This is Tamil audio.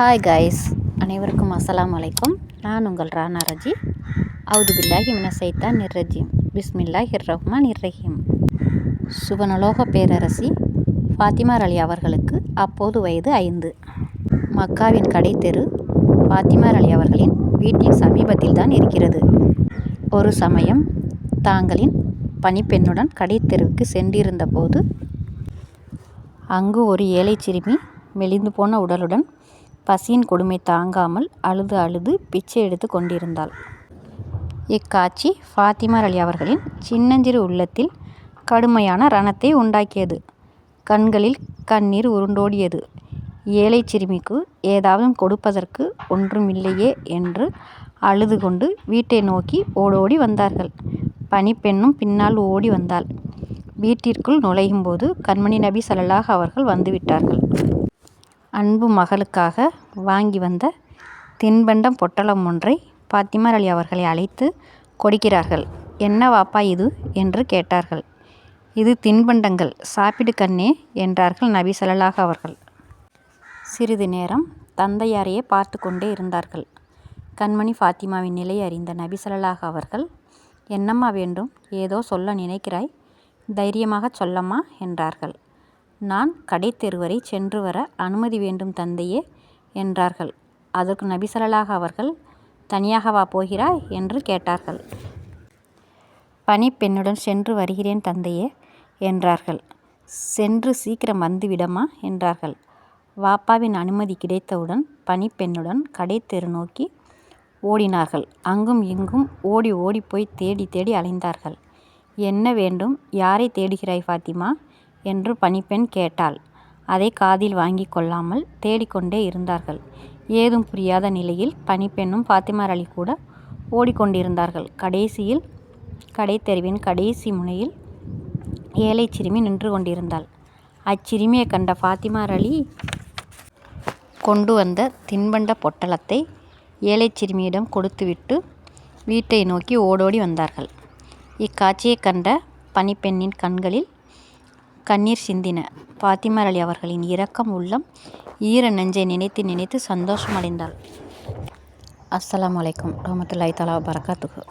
ஹாய் கைஸ், அனைவருக்கும் அஸ்ஸலாமு அலைக்கும். நான் உங்கள் ரானா ரஜி. அவுது பில்லாஹி மின சைத்தான் நிர்ரஜீம். பிஸ்மில்லாஹிர் ரஹ்மானிர் ரஹீம். சுவனலோக பேரரசி ஃபாத்திமா அலி அவர்களுக்கு அப்போது வயது 5. மக்காவின் கடை தெரு ஃபாத்திமா அலி அவர்களின் வீட்டின் சமீபத்தில் தான் இருக்கிறது. ஒரு சமயம் தாங்களின் பணிப்பெண்ணுடன் கடை தெருவுக்கு சென்றிருந்த போது அங்கு ஒரு ஏழை சிறுமி மெலிந்து போன உடலுடன் பசியின் கொடுமை தாங்காமல் அழுது பிச்சை எடுத்து கொண்டிருந்தாள். இக்காட்சி ஃபாத்திமா அலி அவர்களின் சின்னஞ்சிறு உள்ளத்தில் கடுமையான ரணத்தை உண்டாக்கியது. கண்களில் கண்ணீர் உருண்டோடியது. ஏழை சிறுமிக்கு ஏதாவது கொடுப்பதற்கு ஒன்றுமில்லையே என்று அழுது கொண்டு வீட்டை நோக்கி ஓடோடி வந்தார்கள். பணிப்பெண்ணும் பின்னால் ஓடி வந்தாள். வீட்டிற்குள் நுழையும்போது கண்மணி நபி ஸல்லல்லாஹு அவர்கள் வந்துவிட்டார்கள். அன்பு மகளுக்காக வாங்கி வந்த தின்பண்டம் பொட்டலம் ஒன்றை ஃபாத்திமா அலி அவர்களை அழைத்து கொடுக்கிறார்கள். என்ன வாப்பா இது என்று கேட்டார்கள். இது தின்பண்டங்கள், சாப்பிடு கண்ணே என்றார்கள் நபி ஸல்லல்லாஹு அவர்கள். சிறிது நேரம் தந்தையாரையே பார்த்து கொண்டே இருந்தார்கள். கண்மணி ஃபாத்திமாவின் நிலை அறிந்த நபி ஸல்லல்லாஹு அவர்கள், என்னம்மா வேண்டும், ஏதோ சொல்ல நினைக்கிறாய், தைரியமாக சொல்லம்மா என்றார்கள். நான் கடை தெருவரை சென்று வர அனுமதி வேண்டும் தந்தையே என்றார்கள். அதற்கு நபி ஸல்லல்லாஹு அவர்கள், தனியாகவா போகிறாய் என்று கேட்டார்கள். பணிப்பெண்ணுடன் சென்று வருகிறேன் தந்தையே என்றார்கள். சென்று சீக்கிரம் வந்துவிடமா என்றார்கள். வாப்பாவின் அனுமதி கிடைத்தவுடன் பணிப்பெண்ணுடன் கடை தெரு நோக்கி ஓடினார்கள். அங்கும் இங்கும் ஓடி ஓடி போய் தேடி அலைந்தார்கள். என்ன வேண்டும், யாரை தேடுகிறாய் ஃபாத்திமா என்று பணிப்பெண் கேட்டாள். அதை காதில் வாங்கி கொள்ளாமல் தேடிக்கொண்டே இருந்தார்கள். ஏதும் புரியாத நிலையில் பணிப்பெண்ணும் ஃபாத்திமா அலி கூட ஓடிக்கொண்டிருந்தார்கள். கடைசியில் கடை தெருவின் கடைசி முனையில் ஏழை சிறுமி நின்று கொண்டிருந்தாள். அச்சிறுமியை கண்ட ஃபாத்திமா அலி கொண்டு வந்த தின்பண்ட பொட்டலத்தை ஏழை சிறுமியிடம் கொடுத்துவிட்டு வீட்டை நோக்கி ஓடோடி வந்தார்கள். இக்காட்சியை கண்ட பணிப்பெண்ணின் கண்களில் கண்ணீர் சிந்தின. ஃபாத்திமா அலி அவர்களின் இரக்கம் உள்ளம் ஈர நெஞ்சை நினைத்து சந்தோஷம் அடைந்தாள். அஸ்ஸலாமு அலைக்கும் ரஹ்மத்துல்லாஹி தஆலா வபரகாத்துஹு.